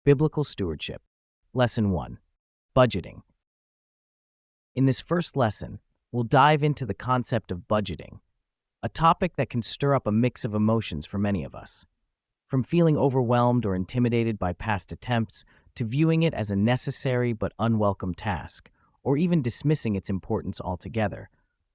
Biblical Stewardship. Lesson 1. Budgeting. In this first lesson, we'll dive into the concept of budgeting, a topic that can stir up a mix of emotions for many of us. From feeling overwhelmed or intimidated by past attempts, to viewing it as a necessary but unwelcome task, or even dismissing its importance altogether,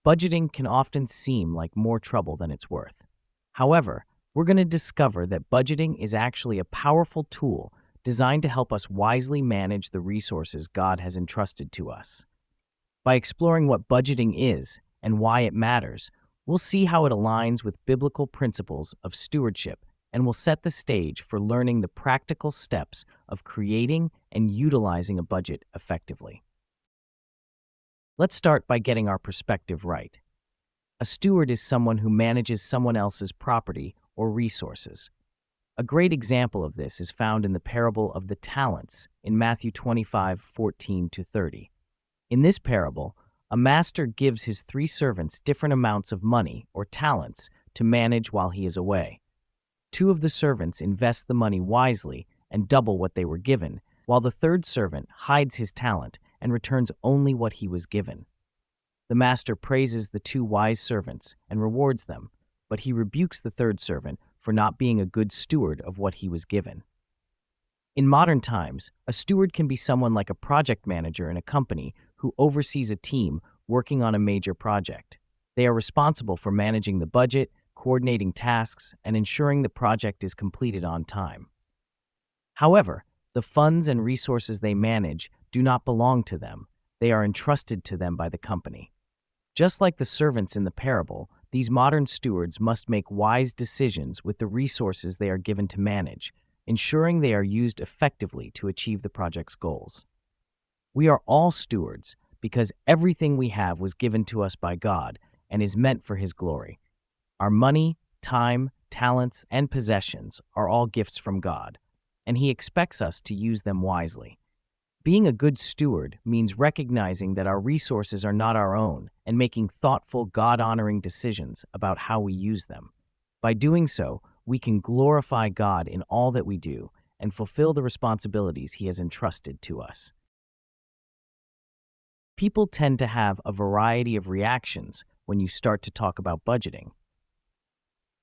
budgeting can often seem like more trouble than it's worth. However, we're going to discover that budgeting is actually a powerful tool designed to help us wisely manage the resources God has entrusted to us. By exploring what budgeting is and why it matters, we'll see how it aligns with biblical principles of stewardship, and will set the stage for learning the practical steps of creating and utilizing a budget effectively. Let's start by getting our perspective right. A steward is someone who manages someone else's property or resources. A great example of this is found in the parable of the talents in Matthew 25:14-30. In this parable, a master gives his 3 servants different amounts of money or talents to manage while he is away. 2 of the servants invest the money wisely and double what they were given, while the 3rd servant hides his talent and returns only what he was given. The master praises the 2 wise servants and rewards them, but he rebukes the 3rd servant for not being a good steward of what he was given. In modern times, a steward can be someone like a project manager in a company who oversees a team working on a major project. They are responsible for managing the budget, coordinating tasks, and ensuring the project is completed on time. However, the funds and resources they manage do not belong to them. They are entrusted to them by the company. Just like the servants in the parable, these modern stewards must make wise decisions with the resources they are given to manage, ensuring they are used effectively to achieve the project's goals. We are all stewards because everything we have was given to us by God and is meant for His glory. Our money, time, talents, and possessions are all gifts from God, and He expects us to use them wisely. Being a good steward means recognizing that our resources are not our own and making thoughtful, God-honoring decisions about how we use them. By doing so, we can glorify God in all that we do and fulfill the responsibilities He has entrusted to us. People tend to have a variety of reactions when you start to talk about budgeting.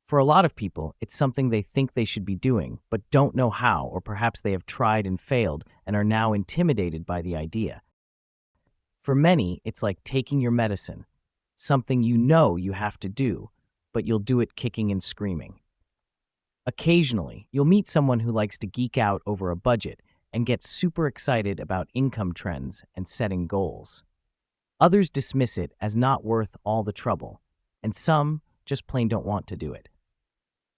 For a lot of people, it's something they think they should be doing, but don't know how, or perhaps they have tried and failed and are now intimidated by the idea. For many, it's like taking your medicine, something you know you have to do, but you'll do it kicking and screaming. Occasionally, you'll meet someone who likes to geek out over a budget and get super excited about income trends and setting goals. Others dismiss it as not worth all the trouble, and some just plain don't want to do it.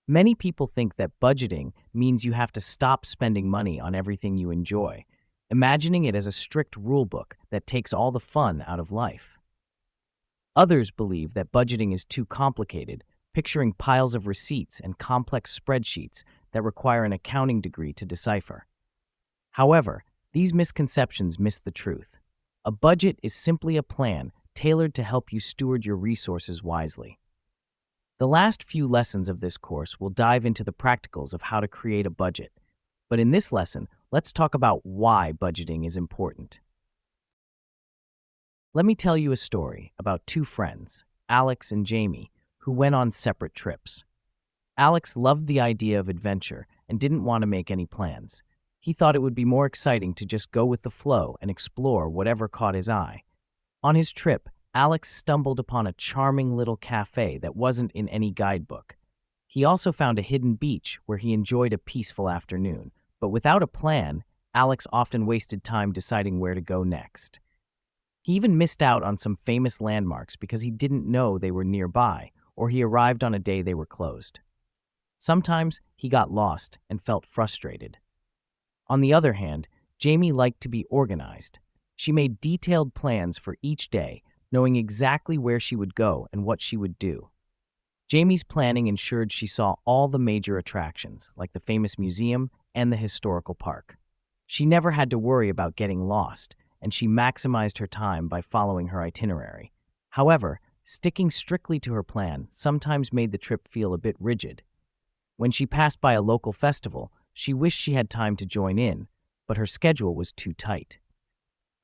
Many people think that budgeting means you have to stop spending money on everything you enjoy, imagining it as a strict rule book that takes all the fun out of life. Others believe that budgeting is too complicated, picturing piles of receipts and complex spreadsheets that require an accounting degree to decipher. However, these misconceptions miss the truth. A budget is simply a plan tailored to help you steward your resources wisely. The last few lessons of this course will dive into the practicals of how to create a budget. But in this lesson, let's talk about why budgeting is important. Let me tell you a story about 2 friends, Alex and Jamie, who went on separate trips. Alex loved the idea of adventure and didn't want to make any plans. He thought it would be more exciting to just go with the flow and explore whatever caught his eye. On his trip, Alex stumbled upon a charming little cafe that wasn't in any guidebook. He also found a hidden beach where he enjoyed a peaceful afternoon, but without a plan, Alex often wasted time deciding where to go next. He even missed out on some famous landmarks because he didn't know they were nearby, or he arrived on a day they were closed. Sometimes he got lost and felt frustrated. On the other hand, Jamie liked to be organized. She made detailed plans for each day, knowing exactly where she would go and what she would do. Jamie's planning ensured she saw all the major attractions, like the famous museum and the historical park. She never had to worry about getting lost, and she maximized her time by following her itinerary. However, sticking strictly to her plan sometimes made the trip feel a bit rigid. When she passed by a local festival, she wished she had time to join in, but her schedule was too tight.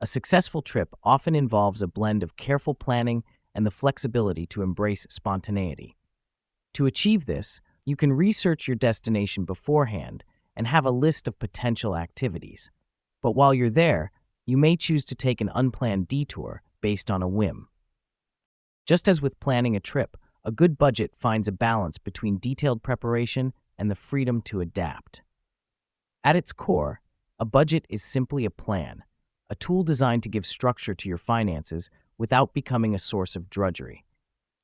A successful trip often involves a blend of careful planning and the flexibility to embrace spontaneity. To achieve this, you can research your destination beforehand and have a list of potential activities. But while you're there, you may choose to take an unplanned detour based on a whim. Just as with planning a trip, a good budget finds a balance between detailed preparation and the freedom to adapt. At its core, a budget is simply a plan, a tool designed to give structure to your finances without becoming a source of drudgery.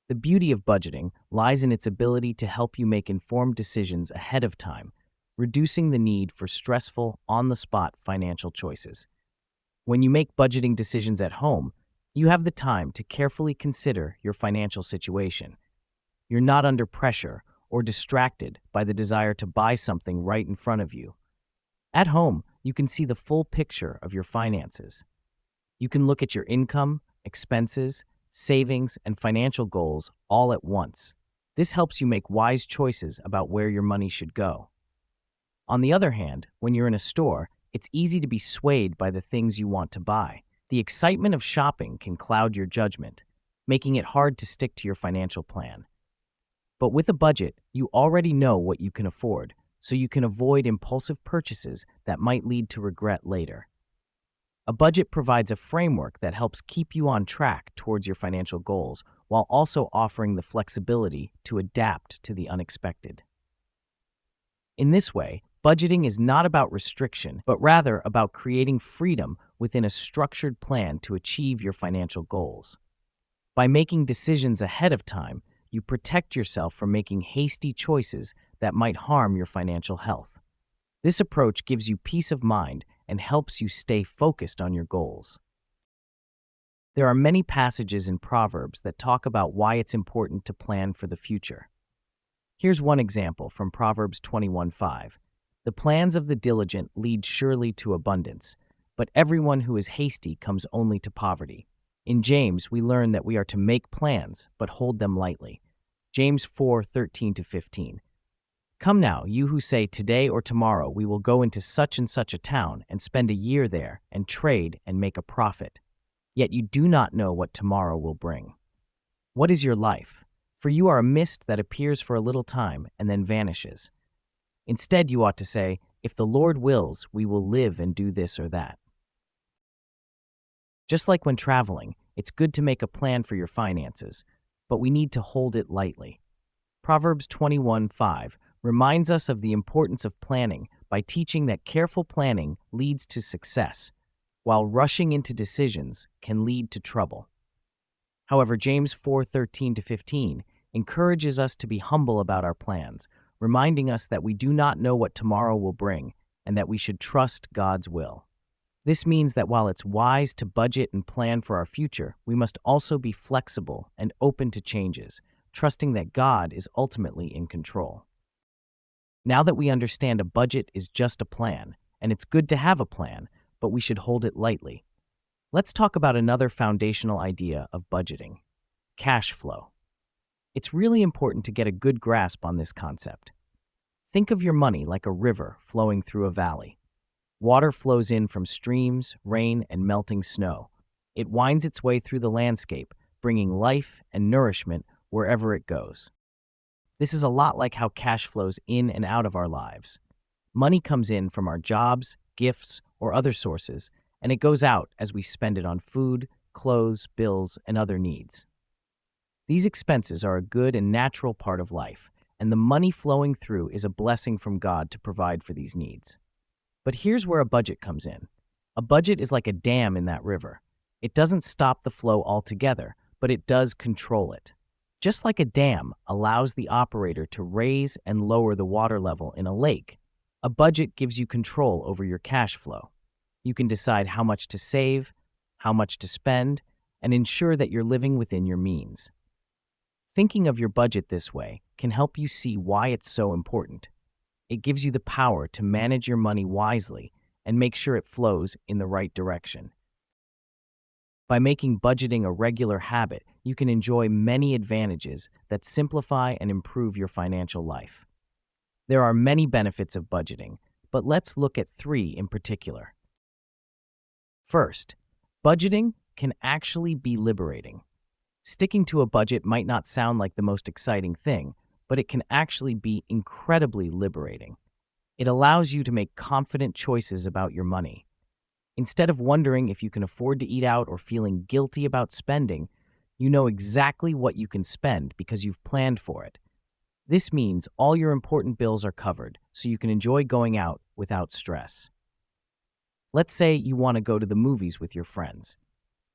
The beauty of budgeting lies in its ability to help you make informed decisions ahead of time, reducing the need for stressful, on-the-spot financial choices. When you make budgeting decisions at home, you have the time to carefully consider your financial situation. You're not under pressure or distracted by the desire to buy something right in front of you. At home, you can see the full picture of your finances. You can look at your income, expenses, savings, and financial goals all at once. This helps you make wise choices about where your money should go. On the other hand, when you're in a store, it's easy to be swayed by the things you want to buy. The excitement of shopping can cloud your judgment, making it hard to stick to your financial plan. But with a budget, you already know what you can afford, so you can avoid impulsive purchases that might lead to regret later. A budget provides a framework that helps keep you on track towards your financial goals while also offering the flexibility to adapt to the unexpected. In this way, budgeting is not about restriction, but rather about creating freedom within a structured plan to achieve your financial goals. By making decisions ahead of time, you protect yourself from making hasty choices that might harm your financial health. This approach gives you peace of mind and helps you stay focused on your goals. There are many passages in Proverbs that talk about why it's important to plan for the future. Here's one example from Proverbs 21:5. The plans of the diligent lead surely to abundance, but everyone who is hasty comes only to poverty. In James, we learn that we are to make plans, but hold them lightly. James 4:13-15. Come now, you who say, today or tomorrow we will go into such and such a town and spend a year there and trade and make a profit. Yet you do not know what tomorrow will bring. What is your life? For you are a mist that appears for a little time and then vanishes. Instead, you ought to say, if the Lord wills, we will live and do this or that. Just like when traveling, it's good to make a plan for your finances, but we need to hold it lightly. Proverbs 21:5 reminds us of the importance of planning by teaching that careful planning leads to success, while rushing into decisions can lead to trouble. However, James 4:13-15 encourages us to be humble about our plans, reminding us that we do not know what tomorrow will bring and that we should trust God's will. This means that while it's wise to budget and plan for our future, we must also be flexible and open to changes, trusting that God is ultimately in control. Now that we understand a budget is just a plan, and it's good to have a plan, but we should hold it lightly, let's talk about another foundational idea of budgeting: cash flow. It's really important to get a good grasp on this concept. Think of your money like a river flowing through a valley. Water flows in from streams, rain, and melting snow. It winds its way through the landscape, bringing life and nourishment wherever it goes. This is a lot like how cash flows in and out of our lives. Money comes in from our jobs, gifts, or other sources, and it goes out as we spend it on food, clothes, bills, and other needs. These expenses are a good and natural part of life, and the money flowing through is a blessing from God to provide for these needs. But here's where a budget comes in. A budget is like a dam in that river. It doesn't stop the flow altogether, but it does control it. Just like a dam allows the operator to raise and lower the water level in a lake, a budget gives you control over your cash flow. You can decide how much to save, how much to spend, and ensure that you're living within your means. Thinking of your budget this way can help you see why it's so important. It gives you the power to manage your money wisely and make sure it flows in the right direction. By making budgeting a regular habit, you can enjoy many advantages that simplify and improve your financial life. There are many benefits of budgeting, but let's look at three in particular. First, budgeting can actually be liberating. Sticking to a budget might not sound like the most exciting thing, but it can actually be incredibly liberating. It allows you to make confident choices about your money. Instead of wondering if you can afford to eat out or feeling guilty about spending, you know exactly what you can spend because you've planned for it. This means all your important bills are covered, so you can enjoy going out without stress. Let's say you want to go to the movies with your friends.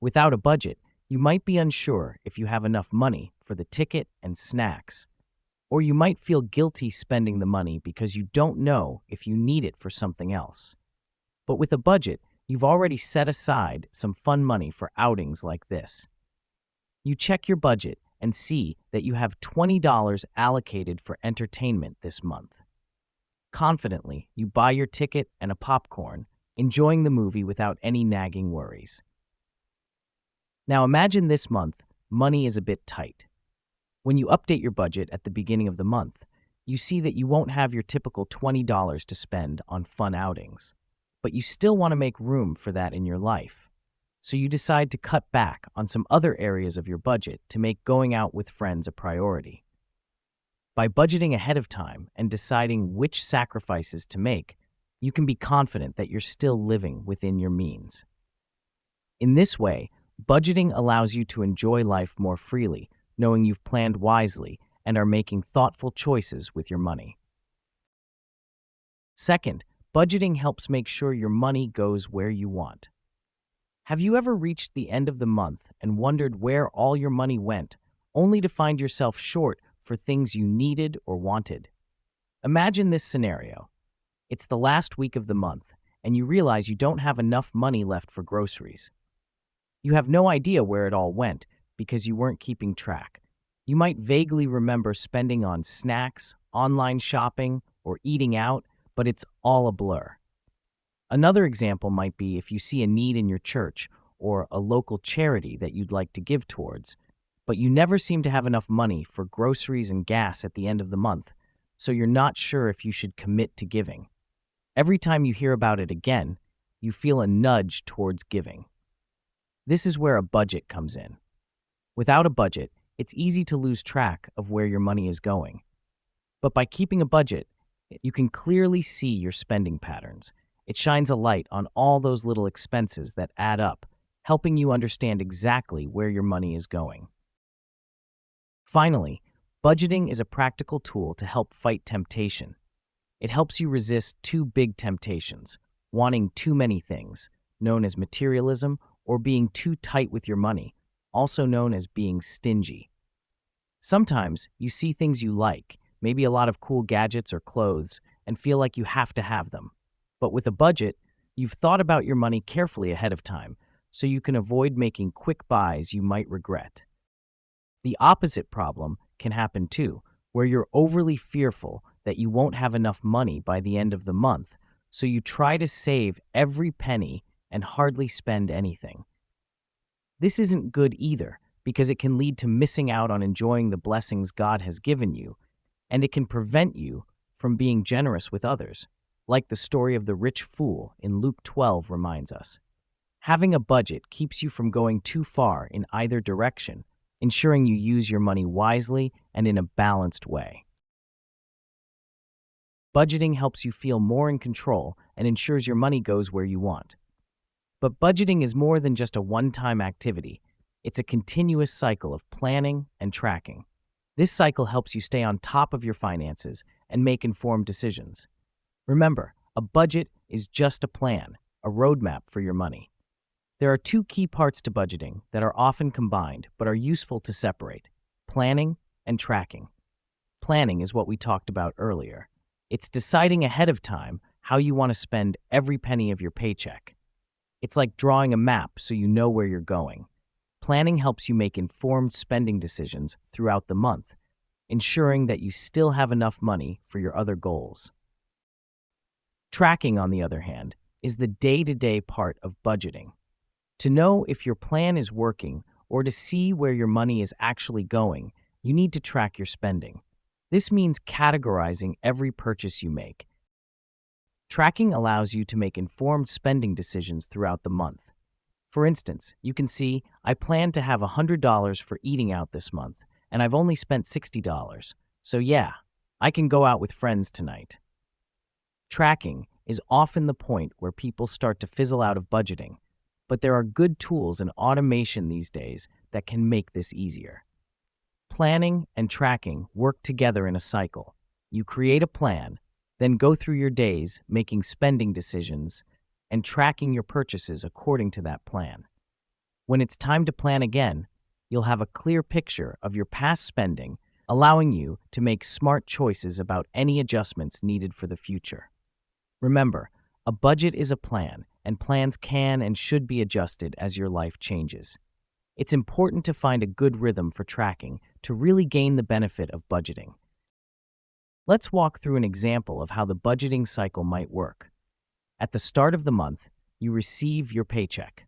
Without a budget, you might be unsure if you have enough money for the ticket and snacks. Or you might feel guilty spending the money because you don't know if you need it for something else. But with a budget, you've already set aside some fun money for outings like this. You check your budget and see that you have $20 allocated for entertainment this month. Confidently, you buy your ticket and a popcorn, enjoying the movie without any nagging worries. Now imagine this month, money is a bit tight. When you update your budget at the beginning of the month, you see that you won't have your typical $20 to spend on fun outings, but you still want to make room for that in your life. So you decide to cut back on some other areas of your budget to make going out with friends a priority. By budgeting ahead of time and deciding which sacrifices to make, you can be confident that you're still living within your means. In this way, budgeting allows you to enjoy life more freely, knowing you've planned wisely and are making thoughtful choices with your money. Second, budgeting helps make sure your money goes where you want. Have you ever reached the end of the month and wondered where all your money went, only to find yourself short for things you needed or wanted? Imagine this scenario. It's the last week of the month, and you realize you don't have enough money left for groceries. You have no idea where it all went because you weren't keeping track. You might vaguely remember spending on snacks, online shopping, or eating out, but it's all a blur. Another example might be if you see a need in your church or a local charity that you'd like to give towards, but you never seem to have enough money for groceries and gas at the end of the month, so you're not sure if you should commit to giving. Every time you hear about it again, you feel a nudge towards giving. This is where a budget comes in. Without a budget, it's easy to lose track of where your money is going. But by keeping a budget, you can clearly see your spending patterns. It shines a light on all those little expenses that add up, helping you understand exactly where your money is going. Finally, budgeting is a practical tool to help fight temptation. It helps you resist two big temptations, wanting too many things, known as materialism, or being too tight with your money, also known as being stingy. Sometimes you see things you like, maybe a lot of cool gadgets or clothes, and feel like you have to have them. But with a budget, you've thought about your money carefully ahead of time, so you can avoid making quick buys you might regret. The opposite problem can happen too, where you're overly fearful that you won't have enough money by the end of the month, so you try to save every penny and hardly spend anything. This isn't good either, because it can lead to missing out on enjoying the blessings God has given you, and it can prevent you from being generous with others, like the story of the rich fool in Luke 12 reminds us. Having a budget keeps you from going too far in either direction, ensuring you use your money wisely and in a balanced way. Budgeting helps you feel more in control and ensures your money goes where you want. But budgeting is more than just a one-time activity. It's a continuous cycle of planning and tracking. This cycle helps you stay on top of your finances and make informed decisions. Remember, a budget is just a plan, a roadmap for your money. There are two key parts to budgeting that are often combined but are useful to separate: planning and tracking. Planning is what we talked about earlier. It's deciding ahead of time how you want to spend every penny of your paycheck. It's like drawing a map so you know where you're going. Planning helps you make informed spending decisions throughout the month, ensuring that you still have enough money for your other goals. Tracking, on the other hand, is the day-to-day part of budgeting. To know if your plan is working or to see where your money is actually going, you need to track your spending. This means categorizing every purchase you make. Tracking allows you to make informed spending decisions throughout the month. For instance, you can see, I plan to have $100 for eating out this month, and I've only spent $60. So yeah, I can go out with friends tonight. Tracking is often the point where people start to fizzle out of budgeting, but there are good tools and automation these days that can make this easier. Planning and tracking work together in a cycle. You create a plan, then go through your days making spending decisions and tracking your purchases according to that plan. When it's time to plan again, you'll have a clear picture of your past spending, allowing you to make smart choices about any adjustments needed for the future. Remember, a budget is a plan, and plans can and should be adjusted as your life changes. It's important to find a good rhythm for tracking to really gain the benefit of budgeting. Let's walk through an example of how the budgeting cycle might work. At the start of the month, you receive your paycheck.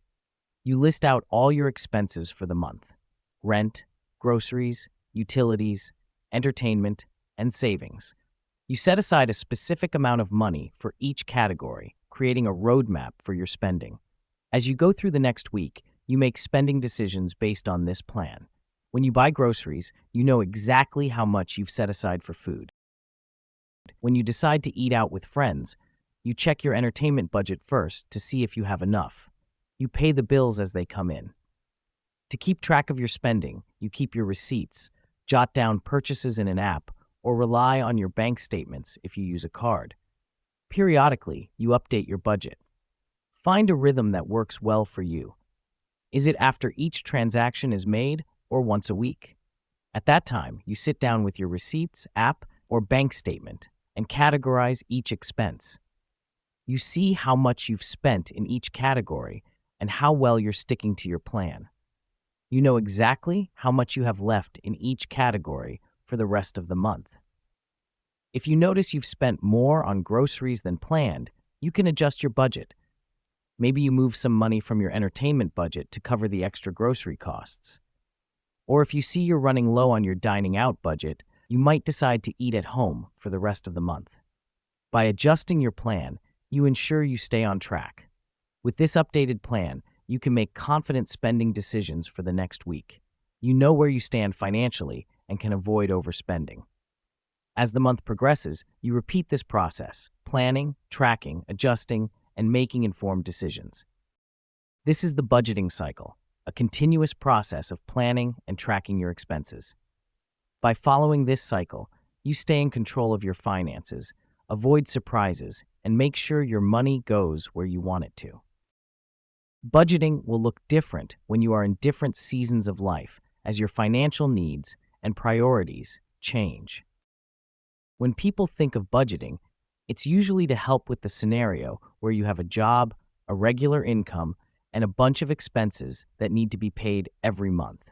You list out all your expenses for the month: rent, groceries, utilities, entertainment, and savings. You set aside a specific amount of money for each category, creating a roadmap for your spending. As you go through the next week, you make spending decisions based on this plan. When you buy groceries, you know exactly how much you've set aside for food. When you decide to eat out with friends, you check your entertainment budget first to see if you have enough. You pay the bills as they come in. To keep track of your spending, you keep your receipts, jot down purchases in an app, or rely on your bank statements if you use a card. Periodically, you update your budget. Find a rhythm that works well for you. Is it after each transaction is made or once a week? At that time, you sit down with your receipts, app, or bank statement and categorize each expense. You see how much you've spent in each category and how well you're sticking to your plan. You know exactly how much you have left in each category for the rest of the month. If you notice you've spent more on groceries than planned, you can adjust your budget. Maybe you move some money from your entertainment budget to cover the extra grocery costs. Or if you see you're running low on your dining out budget, you might decide to eat at home for the rest of the month. By adjusting your plan, you ensure you stay on track. With this updated plan, you can make confident spending decisions for the next week. You know where you stand financially and can avoid overspending. As the month progresses, you repeat this process: planning, tracking, adjusting, and making informed decisions. This is the budgeting cycle, a continuous process of planning and tracking your expenses. By following this cycle, you stay in control of your finances, avoid surprises, and make sure your money goes where you want it to. Budgeting will look different when you are in different seasons of life as your financial needs and priorities change. When people think of budgeting, it's usually to help with the scenario where you have a job, a regular income, and a bunch of expenses that need to be paid every month.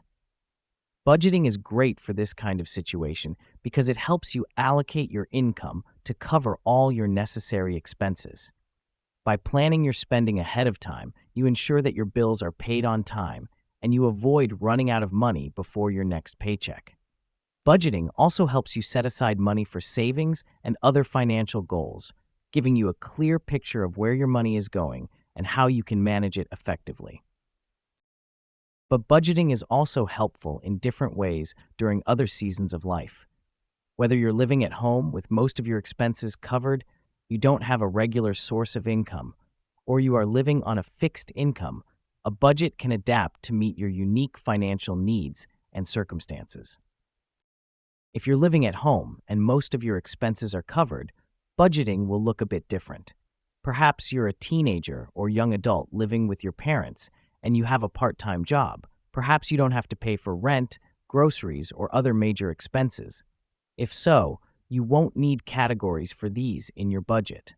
Budgeting is great for this kind of situation because it helps you allocate your income to cover all your necessary expenses. By planning your spending ahead of time, you ensure that your bills are paid on time and you avoid running out of money before your next paycheck. Budgeting also helps you set aside money for savings and other financial goals, giving you a clear picture of where your money is going and how you can manage it effectively. But budgeting is also helpful in different ways during other seasons of life. Whether you're living at home with most of your expenses covered, you don't have a regular source of income, or you are living on a fixed income, a budget can adapt to meet your unique financial needs and circumstances. If you're living at home and most of your expenses are covered, budgeting will look a bit different. Perhaps you're a teenager or young adult living with your parents and you have a part-time job. Perhaps you don't have to pay for rent, groceries, or other major expenses. If so, you won't need categories for these in your budget.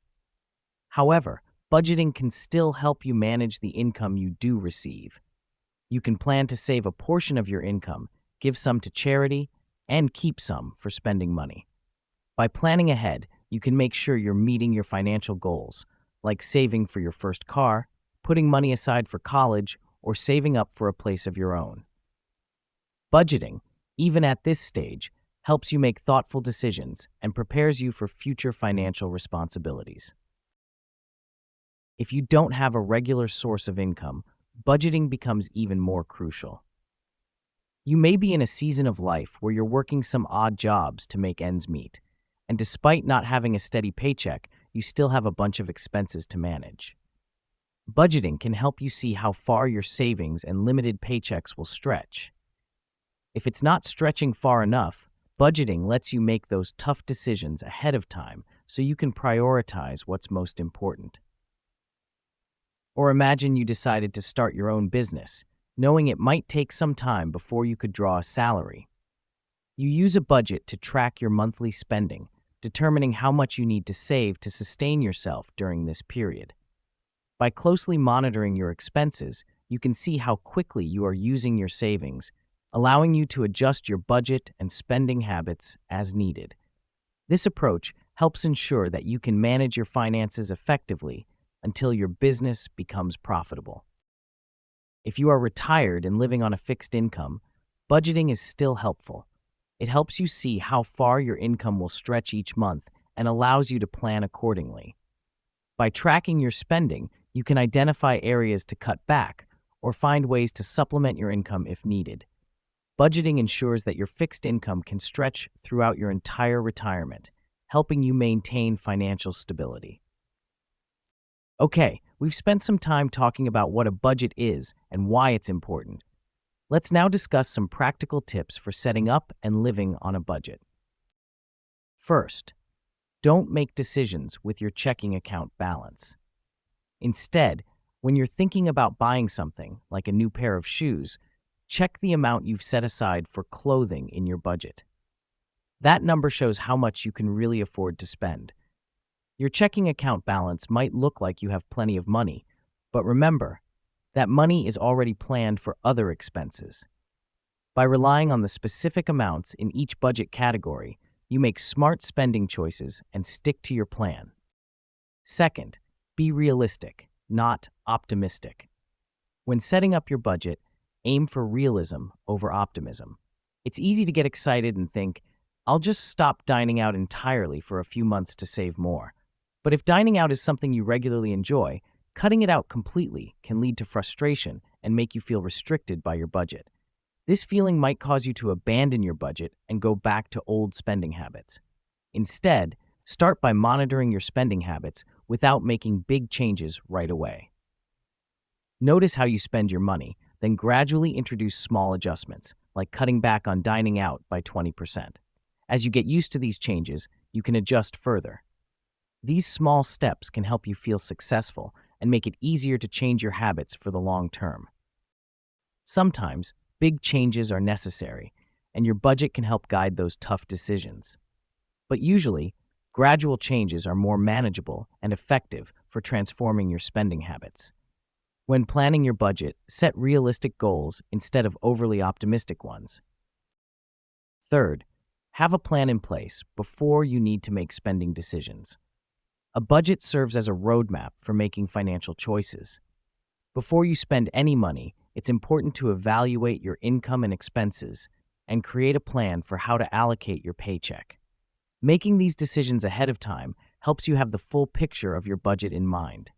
However, budgeting can still help you manage the income you do receive. You can plan to save a portion of your income, give some to charity, and keep some for spending money. By planning ahead, you can make sure you're meeting your financial goals, like saving for your first car, putting money aside for college, or saving up for a place of your own. Budgeting, even at this stage, helps you make thoughtful decisions and prepares you for future financial responsibilities. If you don't have a regular source of income, budgeting becomes even more crucial. You may be in a season of life where you're working some odd jobs to make ends meet, and despite not having a steady paycheck, you still have a bunch of expenses to manage. Budgeting can help you see how far your savings and limited paychecks will stretch. If it's not stretching far enough, budgeting lets you make those tough decisions ahead of time so you can prioritize what's most important. Or imagine you decided to start your own business, knowing it might take some time before you could draw a salary. You use a budget to track your monthly spending, determining how much you need to save to sustain yourself during this period. By closely monitoring your expenses, you can see how quickly you are using your savings, allowing you to adjust your budget and spending habits as needed. This approach helps ensure that you can manage your finances effectively until your business becomes profitable. If you are retired and living on a fixed income, budgeting is still helpful. It helps you see how far your income will stretch each month and allows you to plan accordingly. By tracking your spending, you can identify areas to cut back or find ways to supplement your income if needed. Budgeting ensures that your fixed income can stretch throughout your entire retirement, helping you maintain financial stability. Okay, we've spent some time talking about what a budget is and why it's important. Let's now discuss some practical tips for setting up and living on a budget. First, don't make decisions with your checking account balance. Instead, when you're thinking about buying something, like a new pair of shoes, check the amount you've set aside for clothing in your budget. That number shows how much you can really afford to spend. Your checking account balance might look like you have plenty of money, but remember, that money is already planned for other expenses. By relying on the specific amounts in each budget category, you make smart spending choices and stick to your plan. Second, be realistic, not optimistic. When setting up your budget, aim for realism over optimism. It's easy to get excited and think, I'll just stop dining out entirely for a few months to save more. But if dining out is something you regularly enjoy, cutting it out completely can lead to frustration and make you feel restricted by your budget. This feeling might cause you to abandon your budget and go back to old spending habits. Instead, start by monitoring your spending habits without making big changes right away. Notice how you spend your money, then gradually introduce small adjustments, like cutting back on dining out by 20%. As you get used to these changes, you can adjust further. These small steps can help you feel successful and make it easier to change your habits for the long term. Sometimes, big changes are necessary, and your budget can help guide those tough decisions. But usually, gradual changes are more manageable and effective for transforming your spending habits. When planning your budget, set realistic goals instead of overly optimistic ones. Third, have a plan in place before you need to make spending decisions. A budget serves as a roadmap for making financial choices. Before you spend any money, it's important to evaluate your income and expenses and create a plan for how to allocate your paycheck. Making these decisions ahead of time helps you have the full picture of your budget in mind.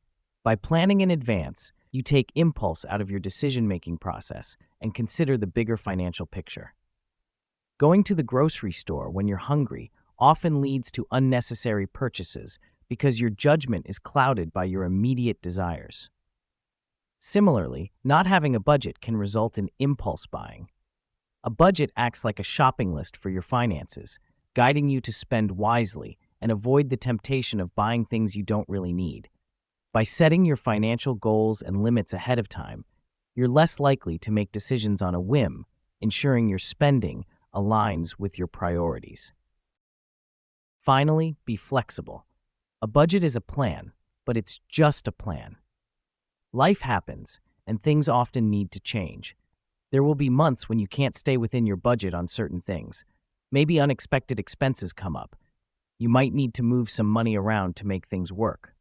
By planning in advance, you take impulse out of your decision-making process and consider the bigger financial picture. Going to the grocery store when you're hungry often leads to unnecessary purchases because your judgment is clouded by your immediate desires. Similarly, not having a budget can result in impulse buying. A budget acts like a shopping list for your finances, guiding you to spend wisely and avoid the temptation of buying things you don't really need. By setting your financial goals and limits ahead of time, you're less likely to make decisions on a whim, ensuring your spending aligns with your priorities. Finally, be flexible. A budget is a plan, but it's just a plan. Life happens, and things often need to change. There will be months when you can't stay within your budget on certain things. Maybe unexpected expenses come up. You might need to move some money around to make things work.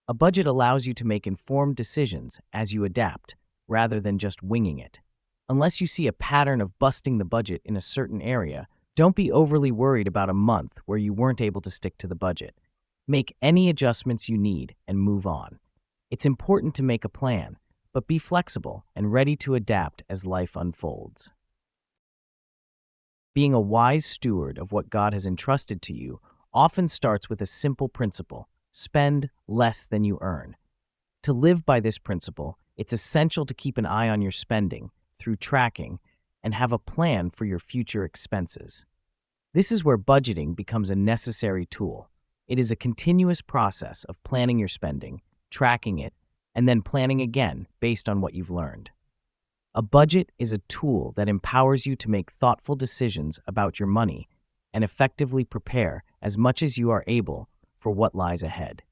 A budget allows you to make informed decisions as you adapt, rather than just winging it. Unless you see a pattern of busting the budget in a certain area, don't be overly worried about a month where you weren't able to stick to the budget. Make any adjustments you need and move on. It's important to make a plan, but be flexible and ready to adapt as life unfolds. Being a wise steward of what God has entrusted to you often starts with a simple principle: spend less than you earn. To live by this principle, it's essential to keep an eye on your spending through tracking and have a plan for your future expenses. This is where budgeting becomes a necessary tool. It is a continuous process of planning your spending, tracking it, and then planning again based on what you've learned. A budget is a tool that empowers you to make thoughtful decisions about your money and effectively prepare as much as you are able for what lies ahead.